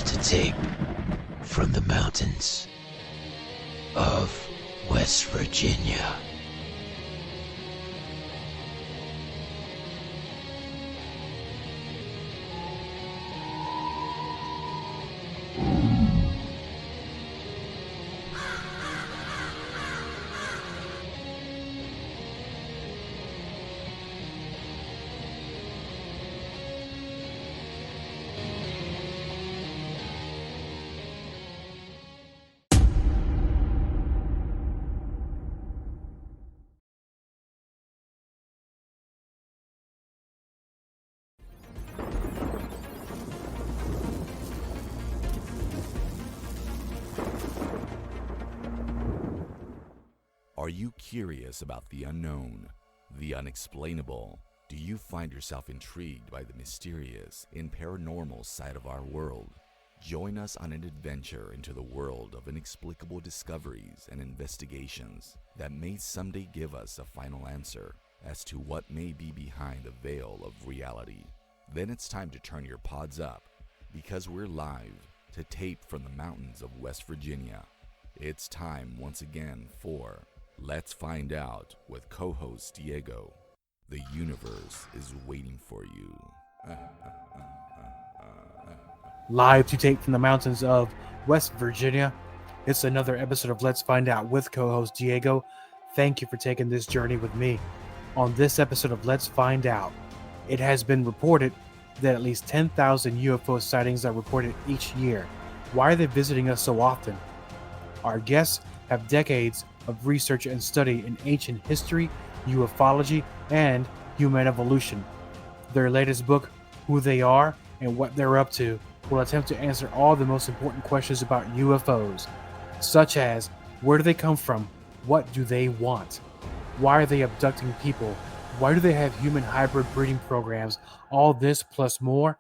to tape from the mountains of West Virginia. Are you curious about the unknown, the unexplainable? Do you find yourself intrigued by the mysterious and paranormal side of our world? Join us on an adventure into the world of inexplicable discoveries and investigations that may someday give us a final answer as to what may be behind the veil of reality. Then it's time to turn your pods up, because we're live to tape from the mountains of West Virginia. It's time once again for Let's Find Out with co-host Diego. The universe is waiting for you. Live to tape from the mountains of West Virginia. It's another episode of Let's Find Out with co-host Diego. Thank you for taking this journey with me. On this episode of Let's Find Out, it has been reported that at least 10,000 UFO sightings are reported each year. Why are they visiting us so often? Our guests have decades of research and study in ancient history, UFOlogy, and human evolution. Their latest book, Who They Are and What They're Up To, will attempt to answer all the most important questions about UFOs, such as where do they come from, what do they want, why are they abducting people, why do they have human hybrid breeding programs, all this plus more.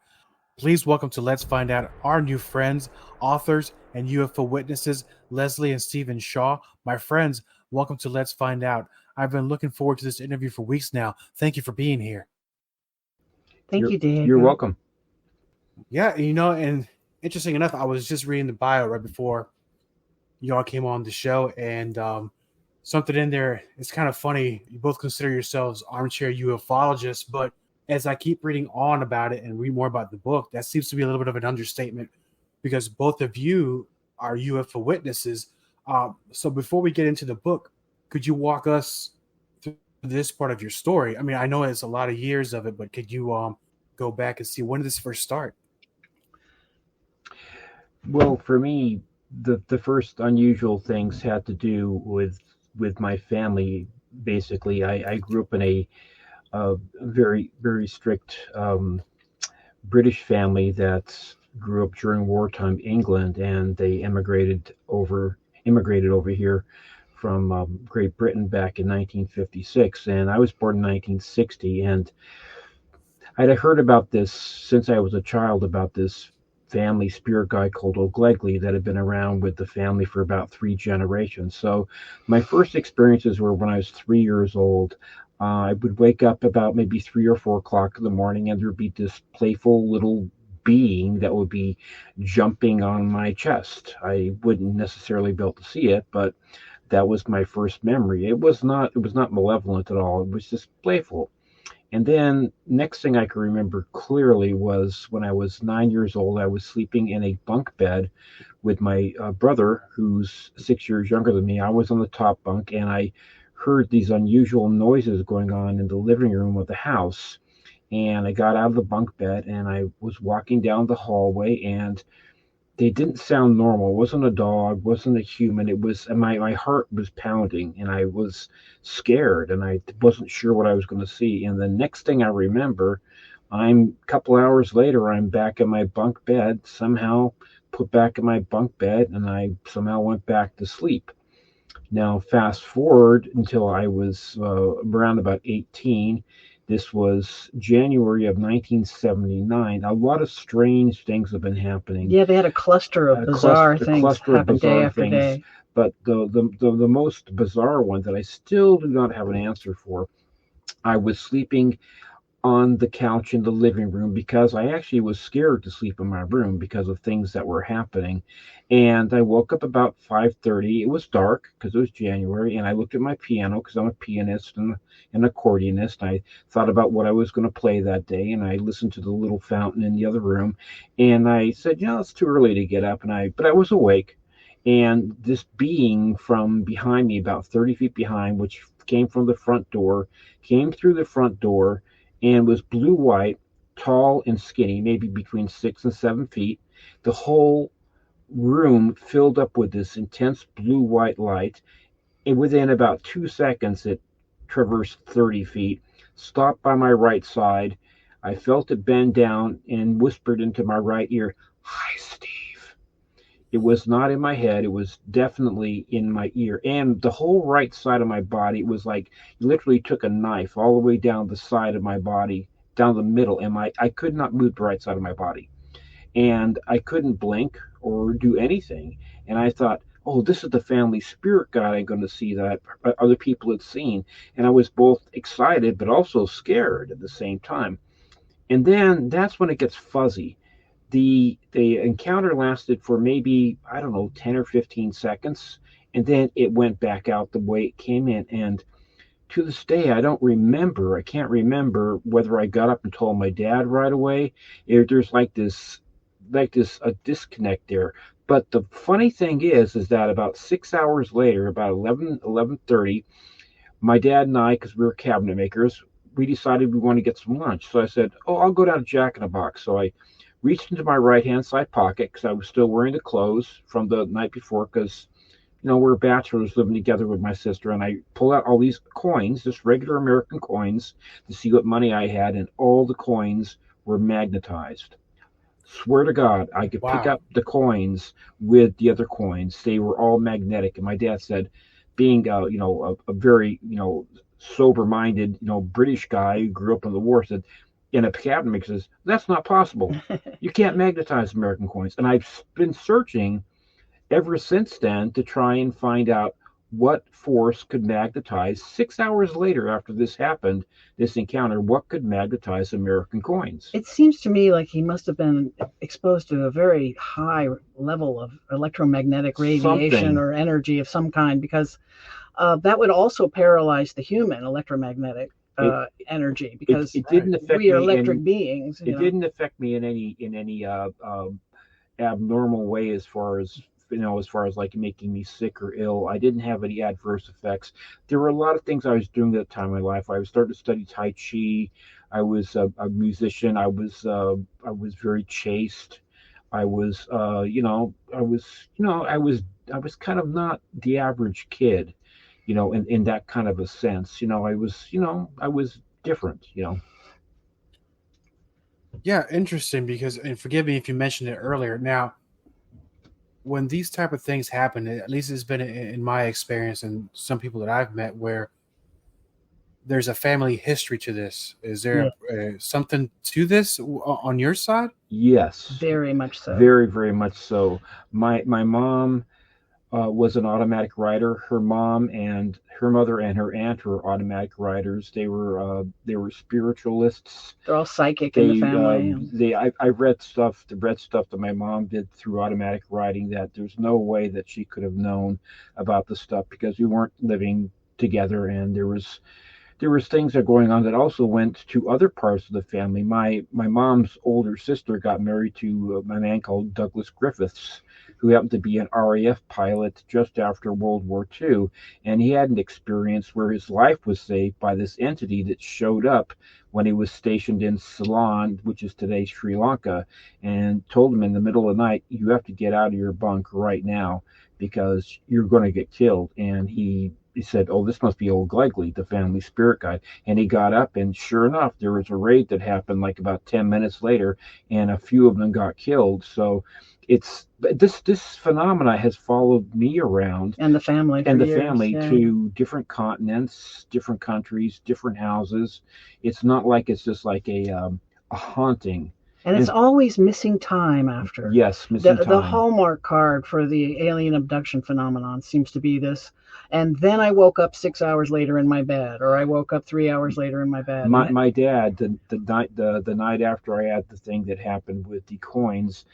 Please welcome to Let's Find Out our new friends, authors, and UFO witnesses, Leslie and Stephen Shaw. My friends, welcome to Let's Find Out. I've been looking forward to this interview for weeks now. Thank you for being here. Thank you, Diego. You're welcome. Yeah, and interesting enough, I was just reading the bio right before y'all came on the show, and something in there, it's kind of funny. You both consider yourselves armchair ufologists, but as I keep reading on about it and read more about the book, that seems to be a little bit of an understatement because both of you are UFO witnesses. So before we get into the book, could you walk us through this part of your story? I mean, I know it's a lot of years of it, but could you go back and see when did this first start? Well, for me, the first unusual things had to do with my family. Basically, I grew up in a very, very strict British family that grew up during wartime England, and they immigrated over here from Great Britain back in 1956, and I was born in 1960, and I'd heard about this since I was a child, about this family spirit guy called O'Glegley that had been around with the family for about 3 generations. So my first experiences were when I was 3 years old. I would wake up about maybe 3 or 4 o'clock in the morning, and there would be this playful little being that would be jumping on my chest. I wouldn't necessarily be able to see it, but that was my first memory. It was not malevolent at all. It was just playful. And then next thing I can remember clearly was when I was 9 years old, I was sleeping in a bunk bed with my brother, who's 6 years younger than me. I was on the top bunk, and I heard these unusual noises going on in the living room of the house. And I got out of the bunk bed, and I was walking down the hallway, and they didn't sound normal. It wasn't a dog, wasn't a human. It was, and my heart was pounding, and I was scared, and I wasn't sure what I was going to see. And the next thing I remember, a couple hours later, I'm back in my bunk bed, somehow put back in my bunk bed, and I somehow went back to sleep. Now, fast forward until I was around about 18. This was January of 1979. A lot of strange things have been happening. Yeah, they had a cluster of bizarre things happen day after day. But the most bizarre one that I still do not have an answer for, I was sleeping on the couch in the living room because I actually was scared to sleep in my room because of things that were happening. And I woke up about 5:30. It was dark because it was January, and I looked at my piano because I'm a pianist and an accordionist. I thought about what I was going to play that day, and I listened to the little fountain in the other room. And I said, it's too early to get up. But I was awake, and this being from behind me, about 30 feet behind, which came from the front door, came through the front door and was blue-white, tall and skinny, maybe between 6 and 7 feet. The whole room filled up with this intense blue-white light, and within about 2 seconds, it traversed 30 feet, stopped by my right side. I felt it bend down and whispered into my right ear, "Hi, Steve." It was not in my head. It was definitely in my ear. And the whole right side of my body was like you literally took a knife all the way down the side of my body, down the middle. And I could not move the right side of my body. And I couldn't blink or do anything. And I thought, oh, this is the family spirit guide I'm going to see that other people had seen. And I was both excited but also scared at the same time. And then that's when it gets fuzzy. The encounter lasted for maybe, I don't know, 10 or 15 seconds, and then it went back out the way it came in. And to this day, I can't remember whether I got up and told my dad right away. There's a disconnect there. But the funny thing is that about 6 hours later, about 11:30, my dad and I, because we were cabinet makers, we decided we want to get some lunch. So I said, I'll go down to Jack in the Box. So I reached into my right-hand side pocket because I was still wearing the clothes from the night before because, we're bachelors living together with my sister. And I pulled out all these coins, just regular American coins, to see what money I had. And all the coins were magnetized. Swear to God, I could pick up the coins with the other coins. They were all magnetic. And my dad said, being, a very, sober-minded, British guy who grew up in the war, said, in a cabinet maker, says, that's not possible. You can't magnetize American coins. And I've been searching ever since then to try and find out what force could magnetize 6 hours later after this happened, this encounter, what could magnetize American coins. It seems to me like he must have been exposed to a very high level of electromagnetic radiation or energy of some kind, because that would also paralyze the human electromagnetic energy, because it didn't affect we are electric beings. It didn't affect me in any abnormal way as far as like making me sick or ill. I didn't have any adverse effects. There were a lot of things I was doing at the time in my life. I was starting to study Tai Chi. I was a musician. I was very chaste. I was kind of not the average kid, in that kind of a sense. I was different, Yeah, interesting, because, and forgive me if you mentioned it earlier. Now, when these type of things happen, at least it's been in my experience and some people that I've met, where there's a family history to this. Is there something to this on your side? Yes. Very much so. Very, very much so. My mom was an automatic writer. Her mom and her mother and her aunt were automatic writers. They were spiritualists. They're all psychic in the family. I read stuff that my mom did through automatic writing that there's no way that she could have known about the stuff, because we weren't living together, and there was things that are going on that also went to other parts of the family. My mom's older sister got married to a man called Douglas Griffiths, who happened to be an RAF pilot just after World War II. And he had an experience where his life was saved by this entity that showed up when he was stationed in Ceylon, which is today Sri Lanka, and told him in the middle of the night, you have to get out of your bunk right now because you're going to get killed. And he said, oh, this must be old Glegley, the family spirit guide. And he got up, and sure enough, there was a raid that happened like about 10 minutes later, and a few of them got killed. So it's this phenomena has followed me around and the family to different continents, different countries, different houses. It's not like it's just like a haunting. And it's always missing time after. Yes, missing time. The hallmark card for the alien abduction phenomenon seems to be this. And then I woke up 6 hours later in my bed, or I woke up 3 hours later in my bed. My dad, the night after I had the thing that happened with the coins,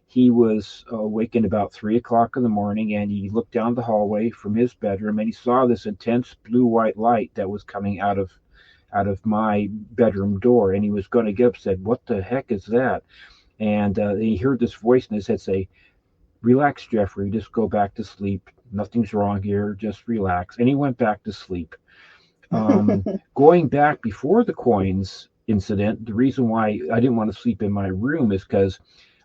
he was waking about 3 o'clock in the morning, and he looked down the hallway from his bedroom, and he saw this intense blue-white light that was coming out of my bedroom door, and he was going to get up, said, "What the heck is that?" And he heard this voice in his head say, "Relax, Jeffrey, just go back to sleep. Nothing's wrong here, just relax." And he went back to sleep. Going back before the coins incident, the reason why I didn't want to sleep in my room is because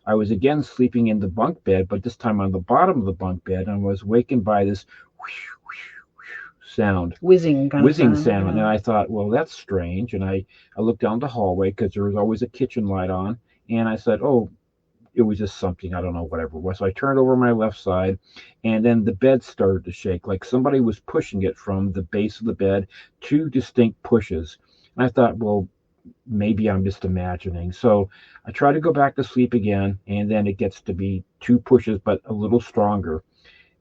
I was again sleeping in the bunk bed, but this time on the bottom of the bunk bed, and I was wakened by this whoosh, whoosh, whoosh sound. Whizzing sound. And I thought, well, that's strange. And I looked down the hallway because there was always a kitchen light on. And I said, oh, it was just something, I don't know, whatever it was. So I turned over my left side, and then the bed started to shake, like somebody was pushing it from the base of the bed, 2 distinct pushes. And I thought, well, maybe I'm just imagining. So I try to go back to sleep again, and then it gets to be 2 pushes, but a little stronger.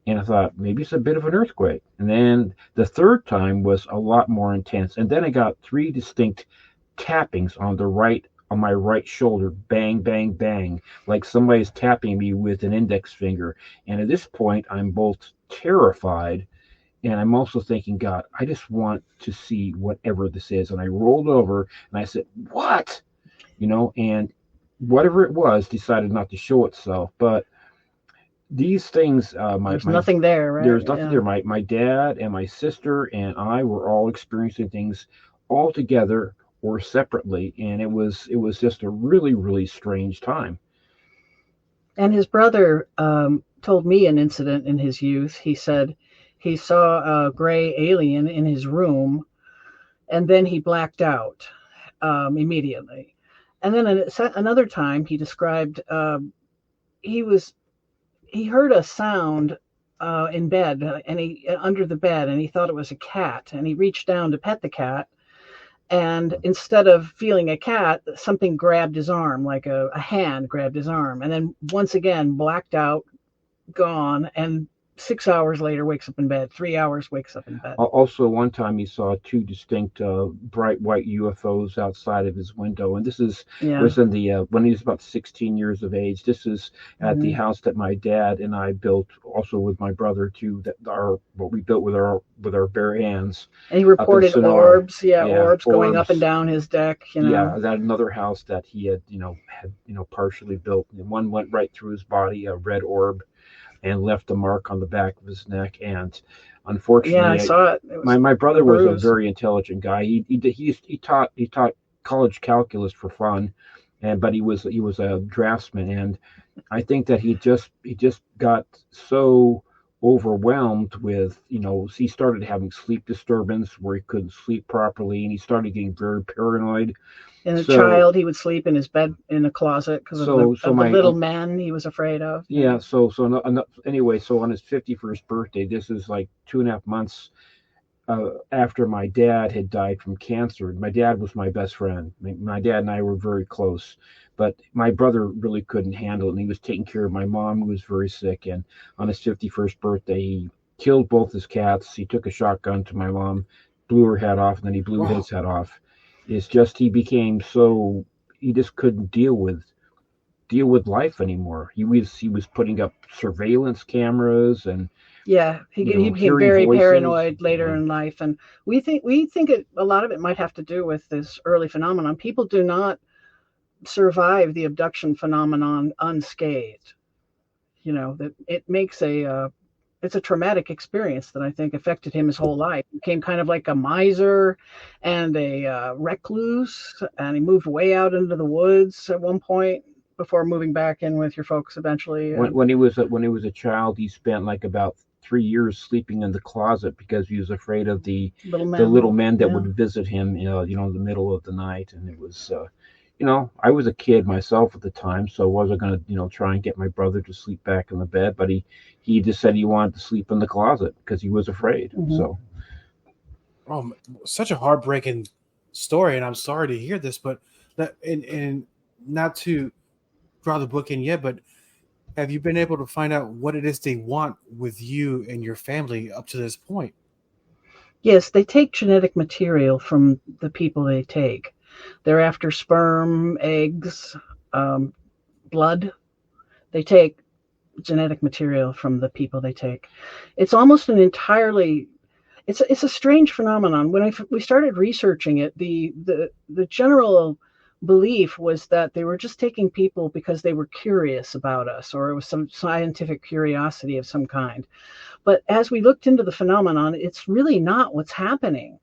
And I thought, maybe it's a bit of an earthquake. And then the third time was a lot more intense. And then I got 3 distinct tappings on my right shoulder, bang, bang, bang, like somebody's tapping me with an index finger. And at this point, I'm both terrified, and I'm also thinking, God, I just want to see whatever this is. And I rolled over and I said, what? And whatever it was decided not to show itself. But these things, there's nothing there, right? There's nothing there. My dad and my sister and I were all experiencing things all together or separately, and it was just a really, really strange time. And his brother told me an incident in his youth. He said he saw a gray alien in his room, and then he blacked out immediately. And then another time he described he heard a sound in bed, and under the bed, and he thought it was a cat, and he reached down to pet the cat. And instead of feeling a cat, something grabbed his arm, like a hand grabbed his arm. And then once again, blacked out, gone. And 6 hours later, wakes up in bed. 3 hours, wakes up in bed. Also, one time he saw 2 distinct bright white UFOs outside of his window. And this was in the when he was about 16 years of age. This is at the house that my dad and I built, also with my brother too. What we built with our bare hands. And he reported orbs, orbs going up and down his deck. Yeah, that another house that he had partially built. And one went right through his body, a red orb, and left a mark on the back of his neck. And unfortunately, I saw it. My brother was a very intelligent guy. He taught college calculus for fun, but he was a draftsman. And I think that he just got so overwhelmed with, he started having sleep disturbance where he couldn't sleep properly, and he started getting very paranoid. As a child, he would sleep in his bed in a closet because of the little men he was afraid of. Yeah. Anyway, so on his 51st birthday, this is like 2.5 months after my dad had died from cancer. My dad was my best friend. My dad and I were very close, but my brother really couldn't handle it, and he was taking care of my mom, who was very sick. And on his 51st birthday, he killed both his cats. He took a shotgun to my mom, blew her head off, and then he blew his head off. It's just he became so he just couldn't deal with life anymore. He was putting up surveillance cameras, and he became very paranoid later in life. And we think a lot of it might have to do with this early phenomenon. People do not survive the abduction phenomenon unscathed. That it makes it's a traumatic experience that I think affected him his whole life. He became kind of like a miser and a recluse, and he moved way out into the woods at one point before moving back in with your folks eventually. When he was a child, he spent like about 3 years sleeping in the closet because he was afraid of the little men that would visit him, in the middle of the night. And it was, I was a kid myself at the time, so I wasn't going to, try and get my brother to sleep back in the bed, but he just said he wanted to sleep in the closet because he was afraid. So, such a heartbreaking story, and I'm sorry to hear this, but and not to draw the book in yet, but have you been able to find out what it is they want with you and your family up to this point? Yes, they take genetic material from the people they take. They're after sperm, eggs, blood. They take genetic material from the people they take. It's almost an entirely it's a strange phenomenon. When we started researching it, the general belief was that they were just taking people because they were curious about us, or it was some scientific curiosity of some kind. But as we looked into the phenomenon, it's really not what's happening.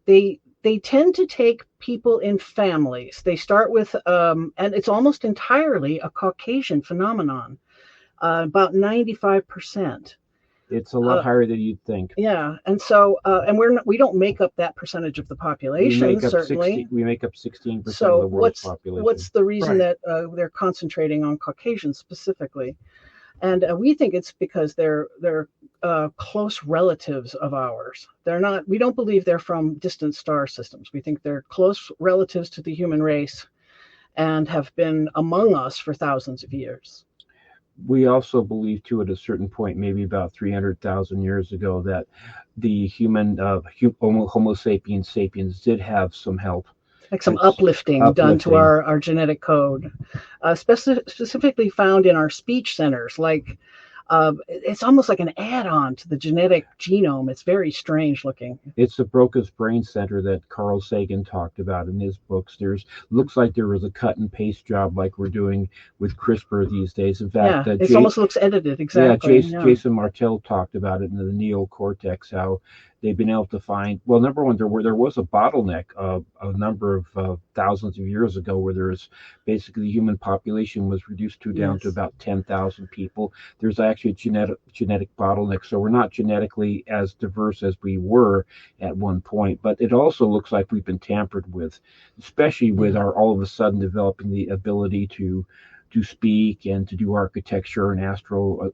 They tend to take people in families. They start with, and it's almost entirely a Caucasian phenomenon, about 95%. It's a lot higher than you'd think. Yeah, and so and we don't make up that percentage of the population, certainly. We make up 16% of the world's population. What's the reason that they're concentrating on Caucasians specifically? And we think it's because they're close relatives of ours. They're not. We don't believe they're from distant star systems. We think they're close relatives to the human race, and have been among us for thousands of years. We also believe, too, at a certain point, maybe about 300,000 years ago, that the human Homo sapiens sapiens did have some help. Like some uplifting done to our genetic code, specifically found in our speech centers. Like it's almost like an add-on to the genetic genome. It's very strange looking. It's the Broca's brain center that Carl Sagan talked about in his books. Looks like there was a cut and paste job like we're doing with CRISPR these days. In fact, it almost looks edited. Exactly. Jason Martell talked about it in the neocortex, how they've been able to find, well, number one, there was a bottleneck a number of thousands of years ago, where there's basically the human population was reduced down to about 10,000 people. There's actually a genetic bottleneck, so we're not genetically as diverse as we were at one point. But it also looks like we've been tampered with, especially with our all of a sudden developing the ability to speak and to do architecture and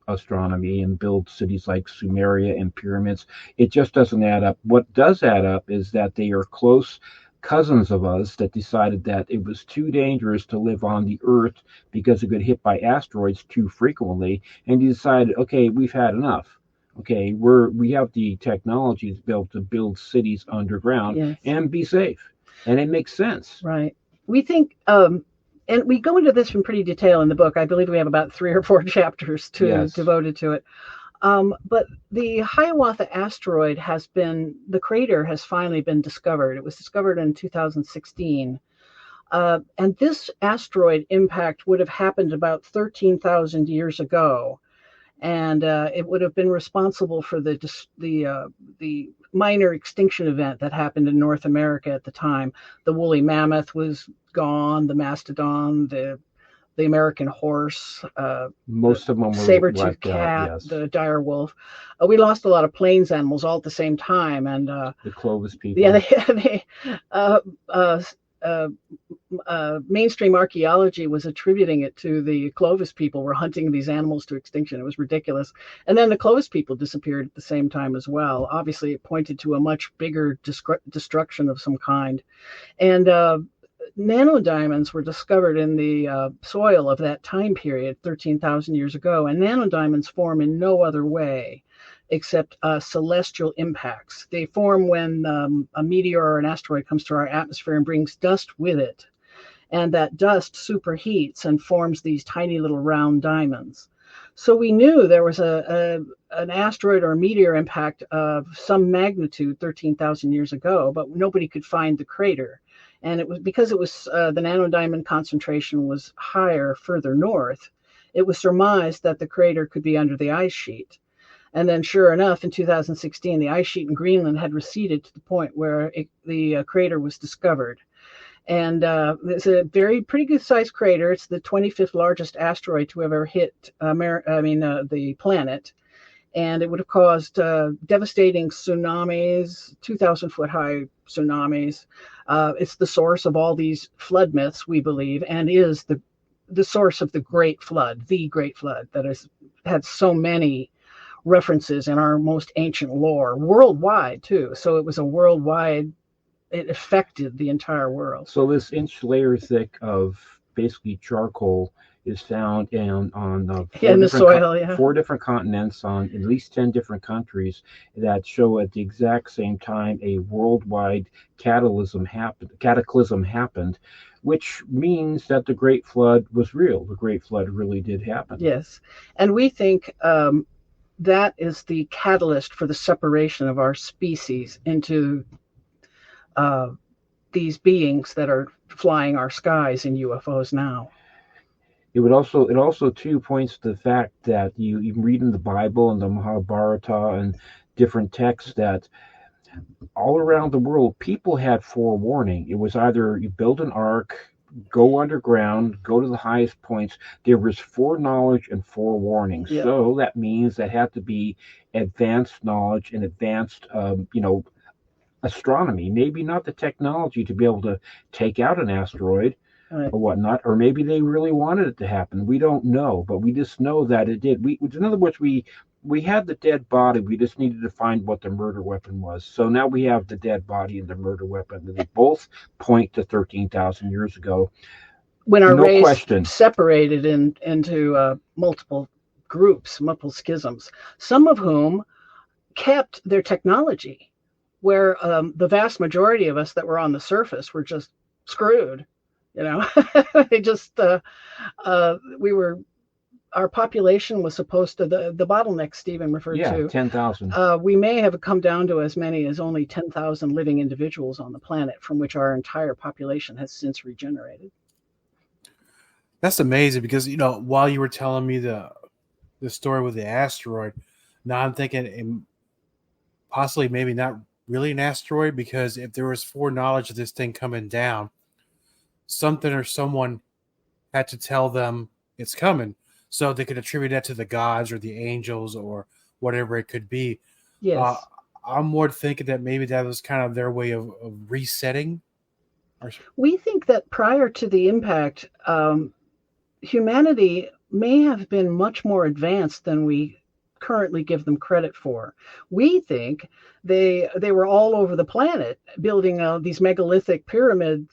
astronomy and build cities like Sumeria and pyramids. It just doesn't add up. What does add up is that they are close cousins of us that decided that it was too dangerous to live on the Earth because it got hit by asteroids too frequently, and decided, okay, we've had enough. Okay, we have the technology to be able to build cities underground and be safe, and it makes sense. Right. We think and we go into this in pretty detail in the book. I believe we have about 3 or 4 chapters devoted to it. But the Hiawatha asteroid the crater has finally been discovered. It was discovered in 2016. And this asteroid impact would have happened about 13,000 years ago. And it would have been responsible for the minor extinction event that happened in North America at the time. The woolly mammoth was gone, the mastodon, the American horse, most of them were saber-toothed cat, the dire wolf. We lost a lot of plains animals all at the same time, and the Clovis people. Mainstream archaeology was attributing it to the Clovis people were hunting these animals to extinction. It was ridiculous. And then the Clovis people disappeared at the same time as well. Obviously, it pointed to a much bigger destruction of some kind. And nanodiamonds were discovered in the soil of that time period, 13,000 years ago. And nanodiamonds form in no other way except celestial impacts. They form when a meteor or an asteroid comes to our atmosphere and brings dust with it. And that dust superheats and forms these tiny little round diamonds. So we knew there was an asteroid or a meteor impact of some magnitude 13,000 years ago, but nobody could find the crater. And it was because it was the nanodiamond concentration was higher further north. It was surmised that the crater could be under the ice sheet. And then sure enough, in 2016, the ice sheet in Greenland had receded to the point where the crater was discovered. And it's a pretty good sized crater. It's the 25th largest asteroid to ever hit the planet. And it would have caused devastating tsunamis, 2,000-foot high tsunamis. It's the source of all these flood myths, we believe, and is the source of the Great Flood that has had so many references in our most ancient lore, worldwide too. So it was a worldwide, it affected the entire world. So this inch layer thick of basically charcoal is found on in the soil, yeah. 4 different continents, on at least 10 different countries, that show at the exact same time a worldwide cataclysm happened, which means that the Great Flood was real. The Great Flood really did happen. Yes, and we think that is the catalyst for the separation of our species into these beings that are flying our skies in UFOs now. It also too points to the fact that you read in the Bible and the Mahabharata and different texts that all around the world people had forewarning. It was either you build an ark, go underground, go to the highest points. There was foreknowledge and forewarning. Yeah. So that means that had to be advanced knowledge and advanced, astronomy. Maybe not the technology to be able to take out an asteroid, right, or whatnot, or maybe they really wanted it to happen. We don't know, but we just know that it did. In other words, we had the dead body. We just needed to find what the murder weapon was. So now we have the dead body and the murder weapon. And they both point to 13,000 years ago. When our race question. separated into multiple groups, multiple schisms, some of whom kept their technology, where the vast majority of us that were on the surface were just screwed. They just our population was supposed to, the bottleneck Stephen referred to. 10,000. We may have come down to as many as only 10,000 living individuals on the planet, from which our entire population has since regenerated. That's amazing, because while you were telling me the story with the asteroid, now I'm thinking possibly maybe not really an asteroid, because if there was foreknowledge of this thing coming down, something or someone had to tell them it's coming, so they could attribute that to the gods or the angels or whatever it could be. Yes. I'm more thinking that maybe that was kind of their way of resetting. We think that prior to the impact, humanity may have been much more advanced than we currently give them credit for. We think they were all over the planet building these megalithic pyramid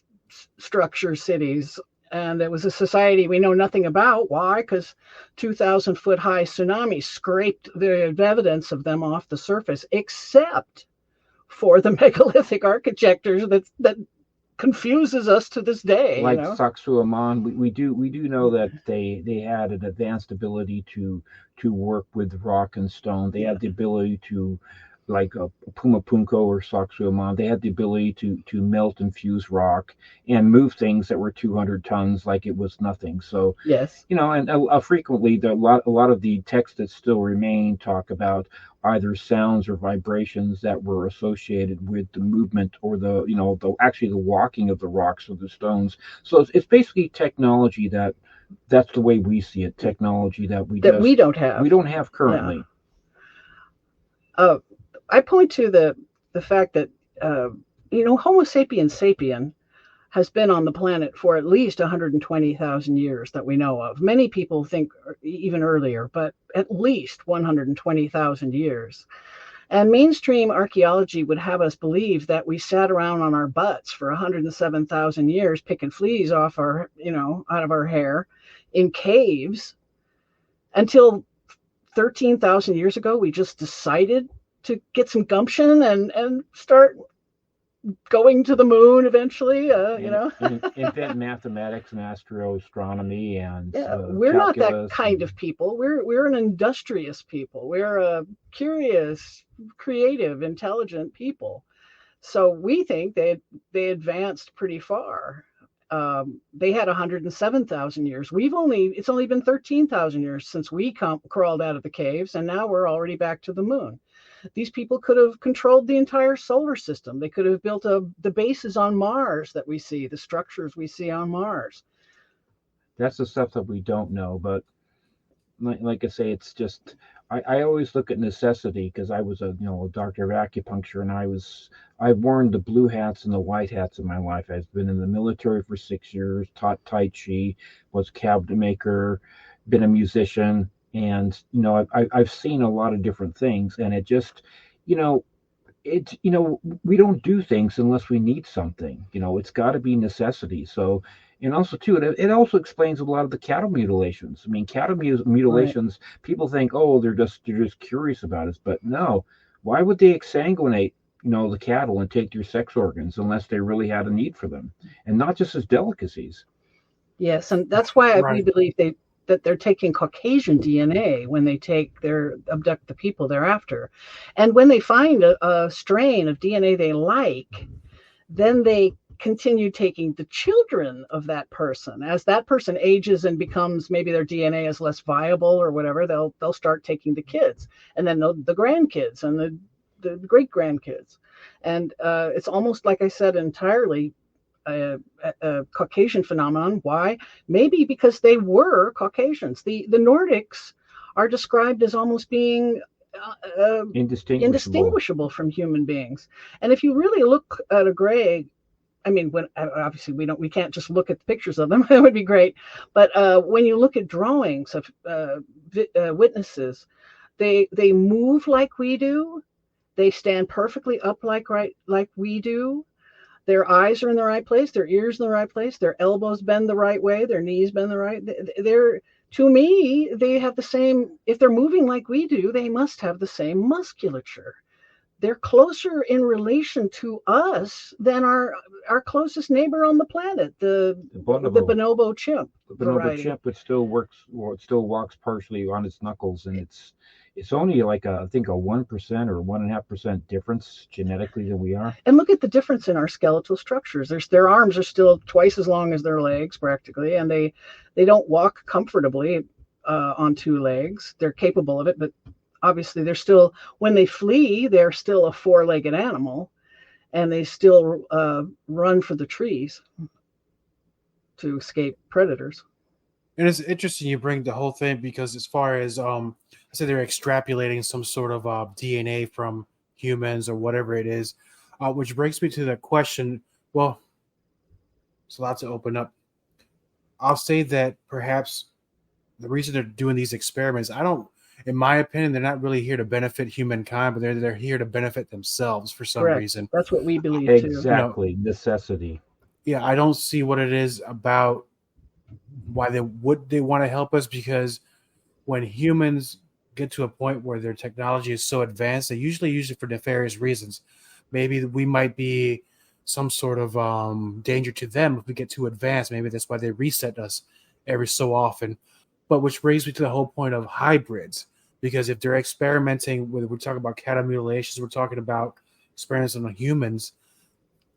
structure cities, and it was a society we know nothing about. Why? Because 2,000-foot high tsunami scraped the evidence of them off the surface, except for the megalithic architecture that confuses us to this day. Like Sacsayhuaman, we do know that they had an advanced ability to work with rock and stone. They had the ability to, like Pumapunko or Sacsayhuaman, they had the ability to melt and fuse rock and move things that were 200 tons like it was nothing. So yes, and frequently a lot of the texts that still remain talk about either sounds or vibrations that were associated with the movement or the walking of the rocks or the stones. So it's basically technology that's the way we see it. Technology that we don't have currently. Yeah. I point to the fact that Homo sapiens sapien has been on the planet for at least 120,000 years that we know of. Many people think even earlier, but at least 120,000 years. And mainstream archaeology would have us believe that we sat around on our butts for 107,000 years picking fleas off out of our hair in caves until 13,000 years ago. We just decided to get some gumption and start going to the moon eventually, invent mathematics and astronomy and we're calculus. Not that kind of people. We're an industrious people. We're a curious, creative, intelligent people. So we think they advanced pretty far. They had 107,000 years. It's only been 13,000 years since we crawled out of the caves, and now we're already back to the moon. These people could have controlled the entire solar system. They could have built the bases on Mars that we see, the structures we see on Mars. That's the stuff that we don't know. But like I say, it's just I always look at necessity, because I was a doctor of acupuncture, and I've worn the blue hats and the white hats in my life. I've been in the military for 6 years, taught Tai Chi, was cabinet maker, been a musician. And I've seen a lot of different things, and it just it's, we don't do things unless we need something. It's got to be necessity. So, and also too, it also explains a lot of the cattle mutilations. I mean, cattle mutilations, people think, oh, they're just curious about it, but no. Why would they exsanguinate, the cattle and take their sex organs unless they really had a need for them, and not just as delicacies? Yes, and that's why we believe that they're taking Caucasian DNA when they abduct the people thereafter. And when they find a strain of DNA they like, then they continue taking the children of that person. As that person ages and becomes, maybe their DNA is less viable or whatever, they'll start taking the kids, and then the grandkids and the great grandkids. And it's almost, like I said, entirely a Caucasian phenomenon. Why? Maybe because they were Caucasians. The Nordics are described as almost being indistinguishable from human beings. And if you really look at a gray, I mean, obviously we can't just look at the pictures of them. That would be great. But when you look at drawings of witnesses, they move like we do. They stand perfectly upright like we do. Their eyes are in the right place, their ears in the right place, their elbows bend the right way, their knees bend the right. To me, they have the same. If they're moving like we do, they must have the same musculature. They're closer in relation to us than our closest neighbor on the planet, the bonobo chimp. The bonobo chimp, it still works, or it still walks partially on its knuckles, and it's only like I think a 1% or 1.5% difference genetically than we are. And look at the difference in our skeletal structures. Their arms are still twice as long as their legs, practically, and they don't walk comfortably on two legs. They're capable of it, but obviously they're still, when they flee, they're still a four-legged animal, and they still run for the trees to escape predators. And it's interesting you bring the whole thing, because as far as I say, they're extrapolating some sort of DNA from humans or whatever it is, which brings me to the question. Well, it's a lot to open up. I'll say that perhaps the reason they're doing these experiments, in my opinion, they're not really here to benefit humankind, but they're here to benefit themselves for some reason. That's what we believe too. Exactly, necessity. Yeah, I don't see what it is about why they want to help us, because when humans get to a point where their technology is so advanced, they usually use it for nefarious reasons. Maybe we might be some sort of danger to them if we get too advanced. Maybe that's why they reset us every so often. But which brings me to the whole point of hybrids, because if they're experimenting with, we're talking about cattle mutilations, we're talking about experiments on humans,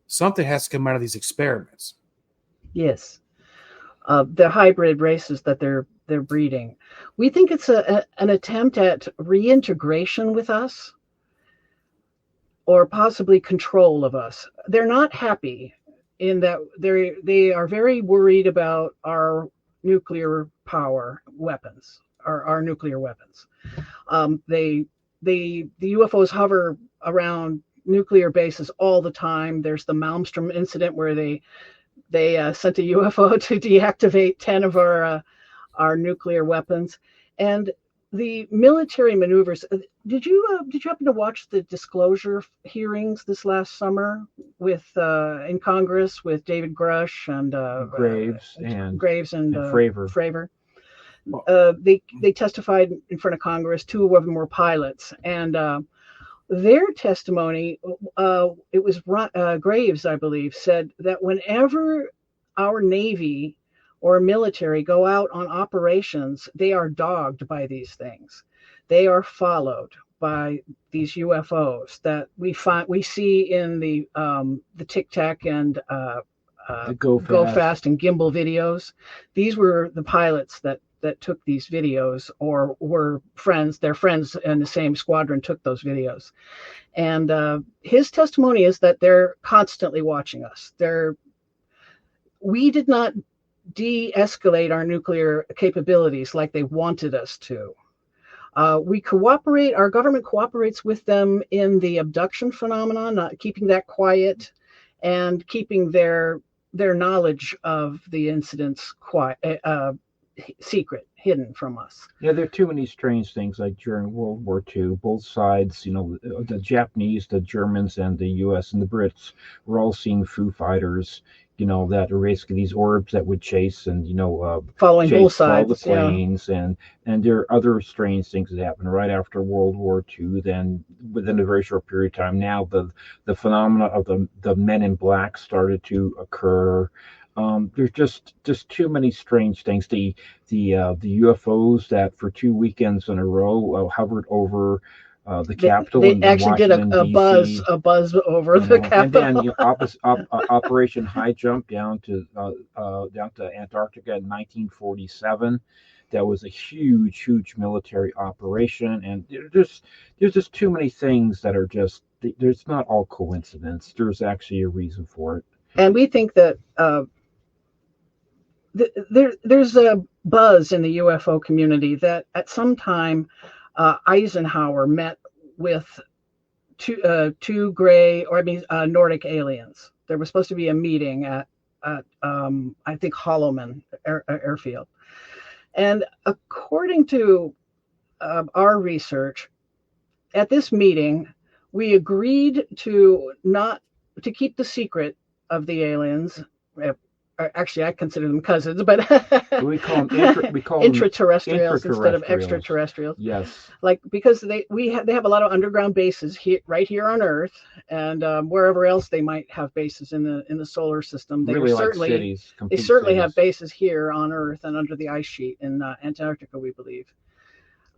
something has to come out of these experiments. Yes. The hybrid races that they're breeding. We think it's an attempt at reintegration with us, or possibly control of us. They're not happy in that they are very worried about our nuclear power weapons, our nuclear weapons. The UFOs hover around nuclear bases all the time. There's the Malmstrom incident where they sent a UFO to deactivate 10 of our nuclear weapons. And the military maneuvers. Did you happen to watch the disclosure hearings this last summer in Congress with David Grush and Graves and Fravor? They testified in front of Congress. Two of them were pilots, and their testimony, it was Graves, I believe, said that whenever our Navy or military go out on operations, they are dogged by these things. They are followed by these UFOs that we see in the Tic Tac and the Go Fast and Gimbal videos. These were the pilots that took these videos, or were their friends in the same squadron took those videos. And his testimony is that they're constantly watching us. We did not de-escalate our nuclear capabilities like they wanted us to. We cooperate, our government cooperates with them in the abduction phenomenon, not keeping that quiet, and keeping their knowledge of the incidents quiet, secret, hidden from us. Yeah, there are too many strange things. Like during World War II, both sides, the Japanese, the Germans, and the U.S. and the Brits were all seeing Foo Fighters. That are basically these orbs that would chase and Following both follow the sides, yeah. planes, and there are other strange things that happened right after World War II. Then within a very short period of time, now the phenomena of the Men in Black started to occur. There's just too many strange things. The UFOs that for 2 weekends in a row hovered over the Capitol. They in actually did Washington, a buzz over the Capitol. And then Operation High Jump down to Antarctica in 1947. That was a huge military operation, and there's just too many things that are just. There's not all coincidence. There's actually a reason for it. And we think that there's a buzz in the UFO community that at some time Eisenhower met with two gray, or Nordic aliens. There was supposed to be a meeting at I think Holloman Airfield. And according to our research, at this meeting, we agreed to keep the secret of the aliens. Actually, I consider them cousins, but we call them intraterrestrials instead of extraterrestrials. Yes, because they have a lot of underground bases right here on Earth, and wherever else they might have bases in the solar system. They really certainly have bases here on Earth and under the ice sheet in Antarctica, we believe.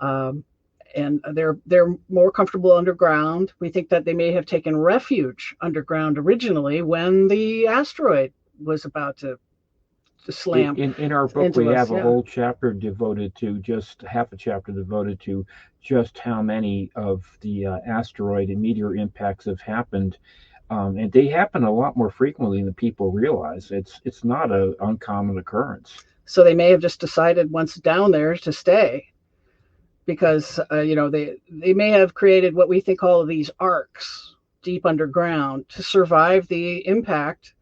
And they're more comfortable underground. We think that they may have taken refuge underground originally when the asteroid was about to slam. In our book, we have a whole chapter devoted to half a chapter devoted to just how many of the asteroid and meteor impacts have happened, and they happen a lot more frequently than people realize. It's not an uncommon occurrence. So they may have just decided once down there to stay, because they may have created what we think all of these arcs deep underground to survive the impact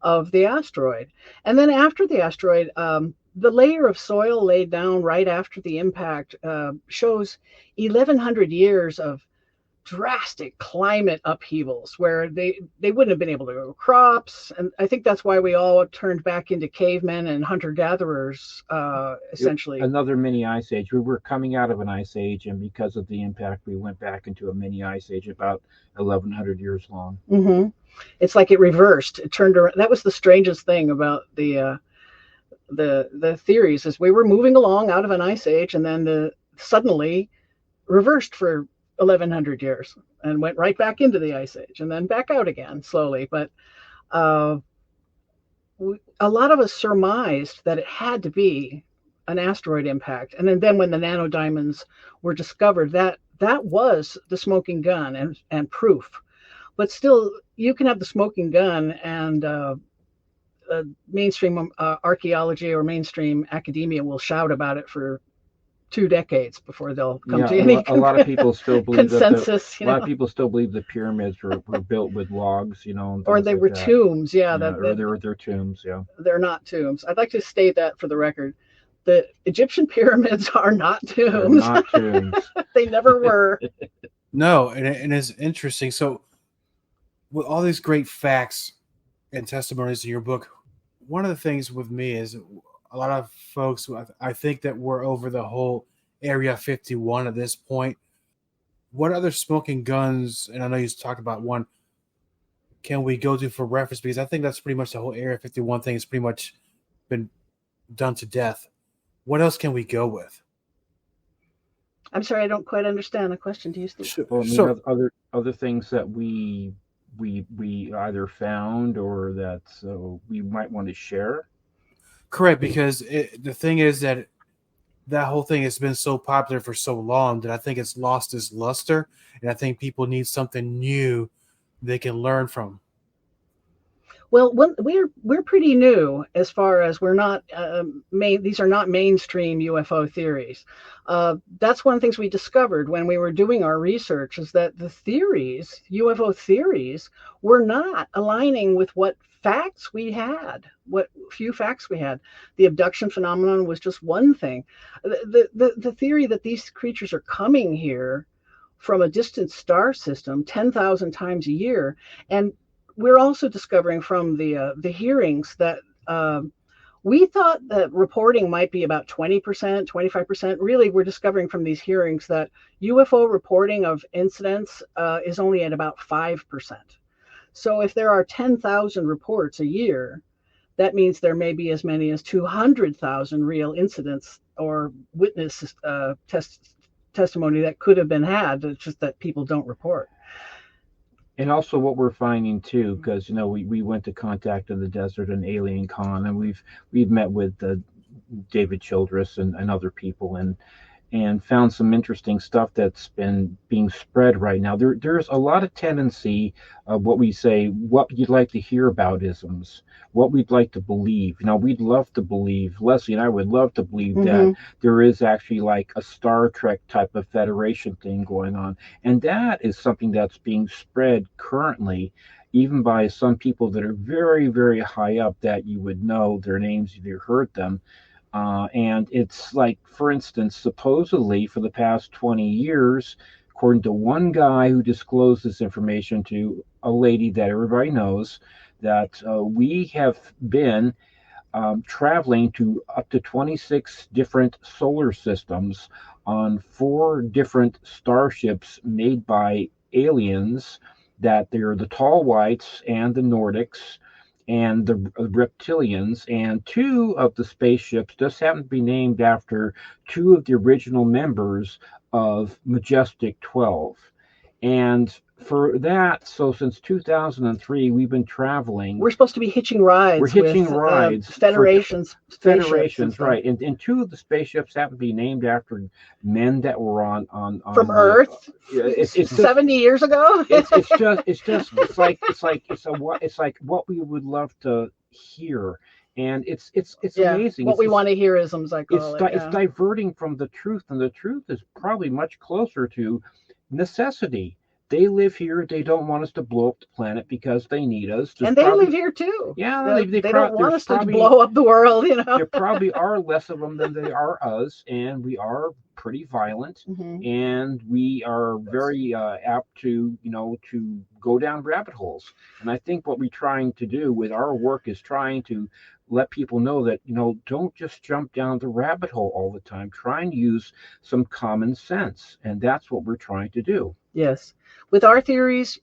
of the asteroid. And then after the asteroid, the layer of soil laid down right after the impact shows 1,100 years of drastic climate upheavals where they wouldn't have been able to grow crops. And I think that's why we all turned back into cavemen and hunter-gatherers, essentially. Another mini ice age. We were coming out of an ice age, and because of the impact, we went back into a mini ice age about 1,100 years long. Mm-hmm. It's like it reversed. It turned around. That was the strangest thing about the theories, is we were moving along out of an ice age, and then suddenly reversed for 1,100 years and went right back into the ice age and then back out again slowly. But a lot of us surmised that it had to be an asteroid impact. And then when the nanodiamonds were discovered, that was the smoking gun and proof. But still, you can have the smoking gun and mainstream archaeology or mainstream academia will shout about it for 2 decades before they'll come to any a lot of people still believe consensus. A lot of people still believe the pyramids were built with logs, or they were tombs. Yeah, they're tombs. Yeah, they're not tombs. I'd like to state that for the record. The Egyptian pyramids are not tombs. They're not tombs. They never were. No, and it's interesting. So, with all these great facts and testimonies in your book, one of the things with me is a lot of folks, I think that we're over the whole Area 51 at this point. What other smoking guns, and I know you talked about one, can we go to for reference? Because I think that's pretty much the whole Area 51 thing has pretty much been done to death. What else can we go with? I'm sorry, I don't quite understand the question. Do you still? Sure. Other things that we either found or that we might want to share. Correct, because the thing is that whole thing has been so popular for so long that I think it's lost its luster, and I think people need something new they can learn from. Well, we're pretty new as far as we're not these are not mainstream UFO theories. That's one of the things we discovered when we were doing our research, is that the UFO theories, were not aligning with what facts we had, what few facts we had. The abduction phenomenon was just one thing. The theory that these creatures are coming here from a distant star system 10,000 times a year, and we're also discovering from the hearings that we thought that reporting might be about 20%, 25%. Really, we're discovering from these hearings that UFO reporting of incidents is only at about 5%. So if there are 10,000 reports a year, that means there may be as many as 200,000 real incidents or witness testimony that could have been had. It's just that people don't report. And also what we're finding too, because we went to Contact in the Desert and Alien Con, and we've met with David Childress and other people, and found some interesting stuff that's been being spread right now. There's a lot of tendency of what we say, what you'd like to hear about isms, what we'd like to believe. We'd love to believe, Leslie and I would love to believe that there is actually like a Star Trek type of Federation thing going on. And that is something that's being spread currently, even by some people that are very, very high up that you would know their names if you heard them. And it's like, for instance, supposedly for the past 20 years, according to one guy who disclosed this information to a lady that everybody knows, that we have been traveling to up to 26 different solar systems on 4 different starships made by aliens, that they're the tall whites and the Nordics and the reptilians, and 2 of the spaceships just happen to be named after 2 of the original members of Majestic 12. And for that, so since 2003, we've been traveling. We're supposed to be hitching rides. We're hitching rides. Federations, right. And 2 of the spaceships happen to be named after men that were on from Earth. It's 70 years ago. It's like what we would love to hear. And it's amazing. What we want to hear isms, I call it. It's diverting from the truth, and the truth is probably much closer to necessity. They live here. They don't want us to blow up the planet because they need us. And they live here too. Yeah, they don't want us to blow up the world. There probably are less of them than there are us, and we are pretty violent, and we are very apt to to go down rabbit holes. And I think what we're trying to do with our work is trying to let people know that don't just jump down the rabbit hole all the time. Try and use some common sense, and that's what we're trying to do. Yes. With our theories,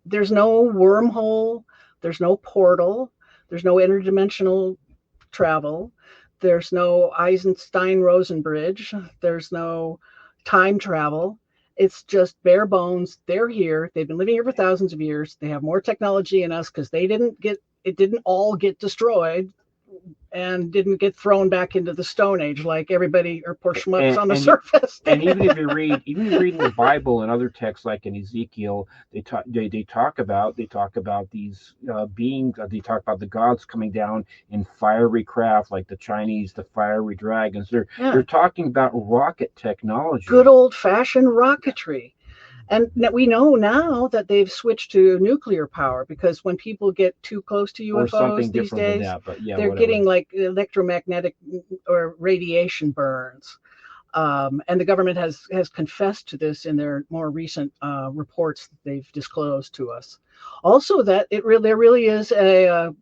there's no wormhole, there's no portal, there's no interdimensional travel, there's no Eisenstein-Rosen bridge, there's no time travel. It's just bare bones. They're here. They've been living here for thousands of years. They have more technology than us because it didn't all get destroyed and didn't get thrown back into the Stone Age like everybody or poor schmucks on the surface. And even if you read in the Bible and other texts like in Ezekiel, they talk about these beings. They talk about the gods coming down in fiery craft, like the Chinese, the fiery dragons. They're talking about rocket technology, good old fashioned rocketry. And we know now that they've switched to nuclear power, because when people get too close to UFOs these days, they're getting like electromagnetic or radiation burns. And the government has confessed to this in their more recent reports that they've disclosed to us. Also, that there really is a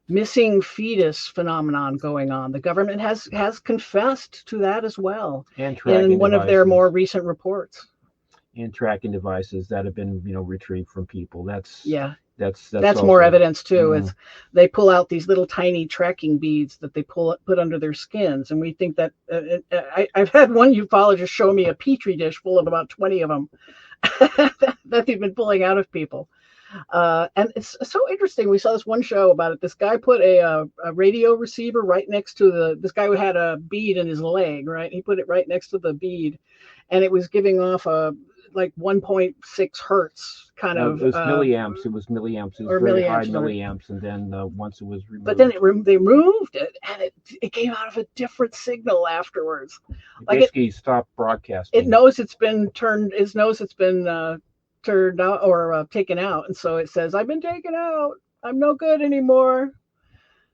missing fetus phenomenon going on. The government has confessed to that as well in one of their more recent reports. And tracking devices that have been retrieved from people. That's also more evidence too. Is they pull out these little tiny tracking beads that they put under their skins, and we think that I've had one ufologist show me a petri dish full of about 20 of them that they've been pulling out of people. And it's so interesting. We saw this one show about it. This guy put a radio receiver right next to this guy who had a bead in his leg, right? He put it right next to the bead, and it was giving off a like 1.6 hertz kind of. It was milliamps. It was milliamps. It was very high milliamps, and then once it was removed. But then they removed it, and it came out of a different signal afterwards. Basically, stopped broadcasting. It knows it's been turned. It knows it's been turned out or taken out, and so it says, "I've been taken out." I'm no good anymore.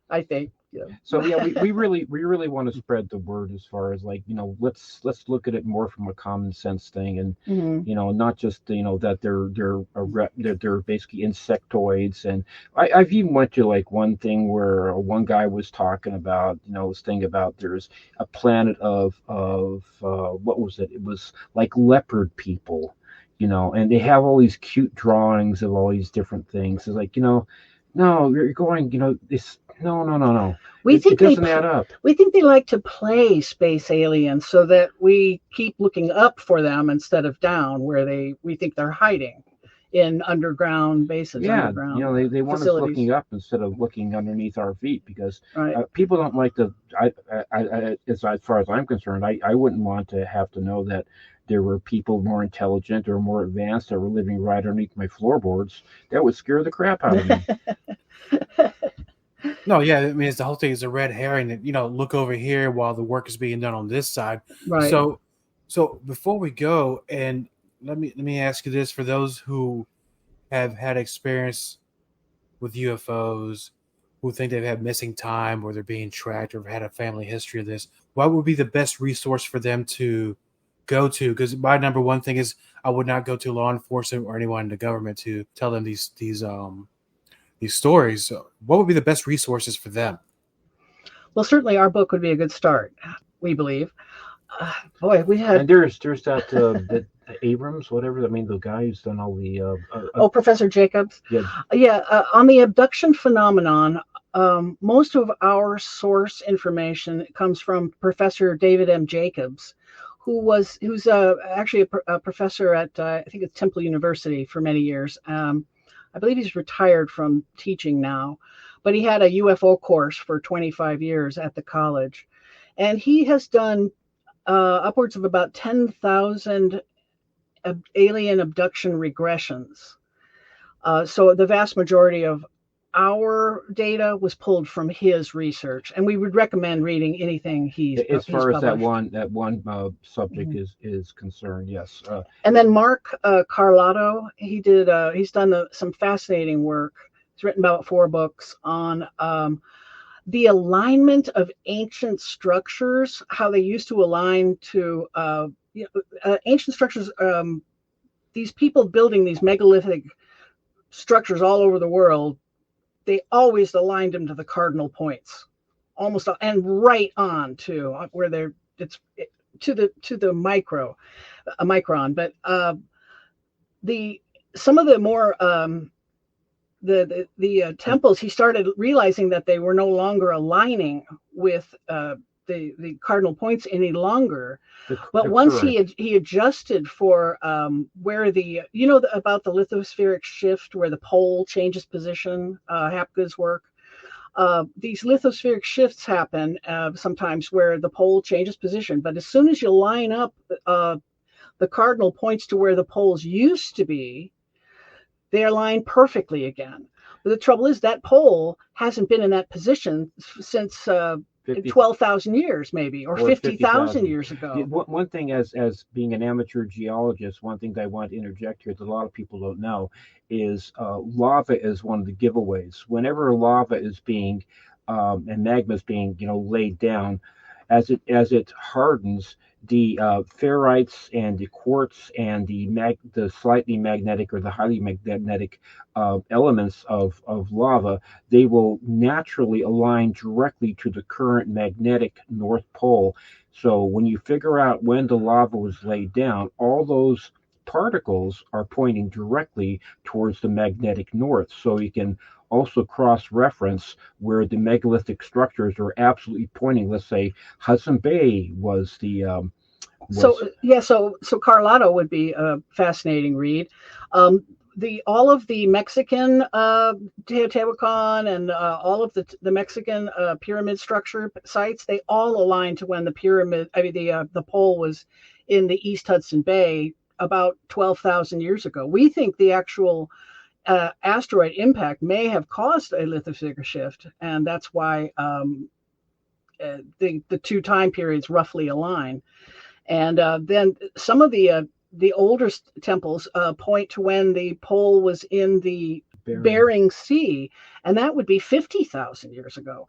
I think. Yeah. So yeah, we really want to spread the word as far as like, let's look at it more from a common sense thing, and not just that they're basically insectoids. And I've even went to like one thing where one guy was talking about was thinking about there's a planet of what was it? It was like leopard people, and they have all these cute drawings of all these different things. It's like no, you're going this. No. It doesn't add up. We think they like to play space aliens so that we keep looking up for them instead of down, where we think they're hiding in underground bases. Yeah, underground they want us looking up instead of looking underneath our feet, because people don't like to. As far as I'm concerned, I wouldn't want to have to know that there were people more intelligent or more advanced that were living right underneath my floorboards. That would scare the crap out of me. No, yeah, I mean, it's the whole thing is a red herring that, look over here while the work is being done on this side. Right. So before we go, and let me ask you this: for those who have had experience with UFOs, who think they've had missing time or they're being tracked or have had a family history of this, what would be the best resource for them to go to? Because my number one thing is I would not go to law enforcement or anyone in the government to tell them these stories. So what would be the best resources for them? Well, certainly our book would be a good start, we believe. We had. And there's that Abrams, whatever. I mean, the guy who's done all the. Professor Jacobs. Yeah. On the abduction phenomenon, most of our source information comes from Professor David M. Jacobs, who's actually a professor at I think it's Temple University for many years. I believe he's retired from teaching now, but he had a UFO course for 25 years at the college. And he has done upwards of about 10,000 alien abduction regressions. So the vast majority of our data was pulled from his research, and we would recommend reading anything he's as far as published. that one subject is concerned. Yes. And then Mark Carlotto, he's done some fascinating work. He's written about 4 books on the alignment of ancient structures, how they used to align to ancient structures. These people building these megalithic structures all over the world, they always aligned them to the cardinal points, almost, and right on to where it's to the micron. But some of the more the temples, he started realizing that they were no longer aligning with the cardinal points any longer. But once he adjusted for where about the lithospheric shift, where the pole changes position, Hapgood's work. These lithospheric shifts happen sometimes where the pole changes position, but as soon as you line up the cardinal points to where the poles used to be, they align perfectly again. But the trouble is that pole hasn't been in that position since 12,000 years, maybe, or 50,000 years ago. One thing, as being an amateur geologist, one thing that I want to interject here that a lot of people don't know is lava is one of the giveaways. Whenever lava is being and magma is being laid down, as it hardens, the ferrites and the quartz and the slightly magnetic or the highly magnetic elements of lava, they will naturally align directly to the current magnetic North Pole. So when you figure out when the lava was laid down, all those particles are pointing directly towards the magnetic north. So you can also cross-reference where the megalithic structures are absolutely pointing. Let's say Hudson Bay was the So Carlotto would be a fascinating read. All of the Mexican Teotihuacan and all of the Mexican pyramid structure sites, they all align to when the pole was in the East Hudson Bay about 12,000 years ago. We think the actual asteroid impact may have caused a lithospheric shift, and that's why the 2 time periods roughly align. And then some of the older temples point to when the pole was in the Bering Sea, and that would be 50,000 years ago.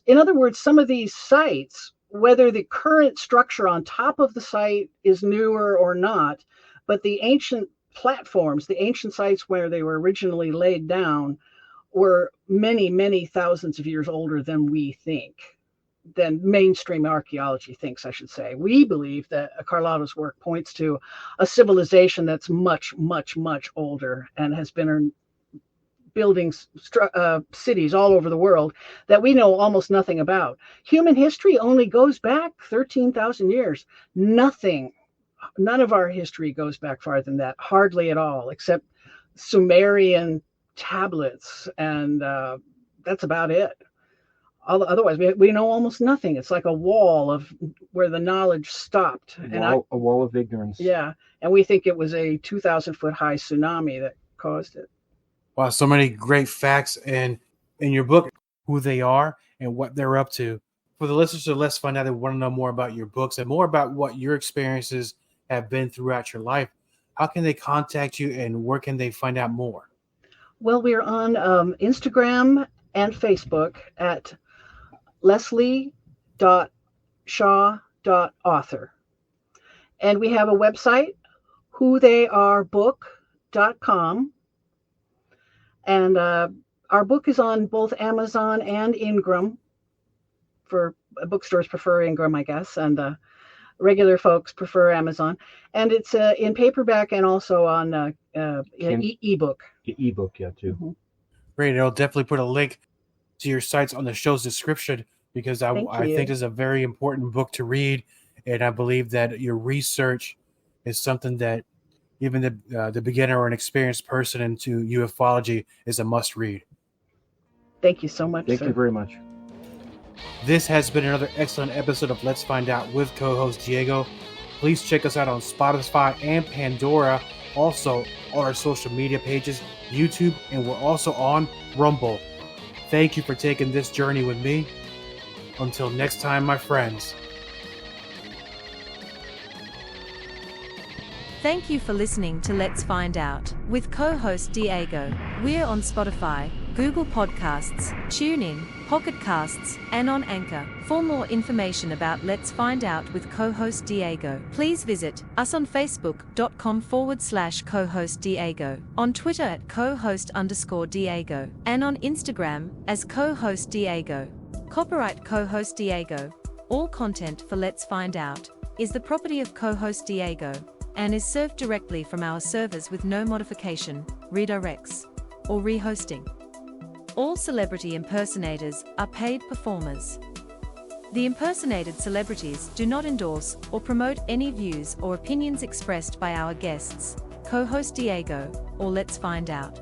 In other words, some of these sites, whether the current structure on top of the site is newer or not, but the ancient platforms, the ancient sites where they were originally laid down, were many, many thousands of years older than we think, than mainstream archaeology thinks, I should say. We believe that Carlotta's work points to a civilization that's much, much, much older and has been building cities all over the world that we know almost nothing about. Human history only goes back 13,000 years. None of our history goes back farther than that, hardly at all, except Sumerian tablets, and that's about it. Otherwise, we know almost nothing. It's like a wall of where the knowledge stopped. A wall of ignorance. Yeah, and we think it was a 2,000-foot high tsunami that caused it. Wow, so many great facts in your book, who they are and what they're up to. For the listeners of Let's Find Out, they want to know more about your books and more about what your experiences have been throughout your life. How can they contact you, and where can they find out more? Well, we're on Instagram and Facebook at leslie.shaw.author. And we have a website, whotheyarebook.com. And our book is on both Amazon and Ingram. For bookstores prefer Ingram, I guess, and regular folks prefer Amazon. And it's in paperback and also on ebook. Ebook, yeah, too. Mm-hmm. Great. I'll definitely put a link to your sites on the show's description, because I think it's a very important book to read. And I believe that your research is something that even the beginner or an experienced person into UFOlogy is a must read. Thank you so much. Thank you very much. This has been another excellent episode of Let's Find Out with co-host Diego. Please check us out on Spotify and Pandora, also on our social media pages, YouTube, and we're also on Rumble. Thank you for taking this journey with me. Until next time, my friends. Thank you for listening to Let's Find Out with co-host Diego. We're on Spotify, Google Podcasts, TuneIn, Pocket Casts, and on Anchor. For more information about Let's Find Out with co-host Diego, please visit us on Facebook.com/co-host Diego, on Twitter at co-host_Diego, and on Instagram as co-host Diego. Copyright co-host Diego. All content for Let's Find Out is the property of co-host Diego and is served directly from our servers with no modification, redirects, or rehosting. All celebrity impersonators are paid performers. The impersonated celebrities do not endorse or promote any views or opinions expressed by our guests, co-host Diego, or Let's Find Out.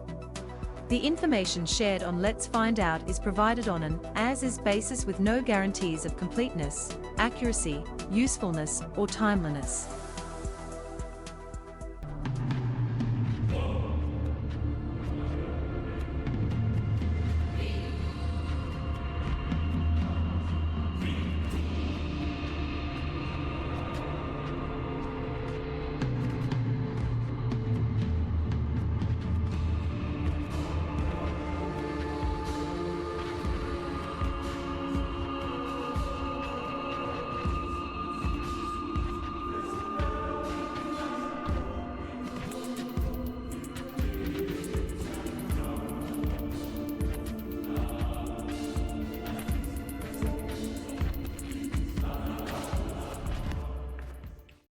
The information shared on Let's Find Out is provided on an as-is basis with no guarantees of completeness, accuracy, usefulness, or timeliness.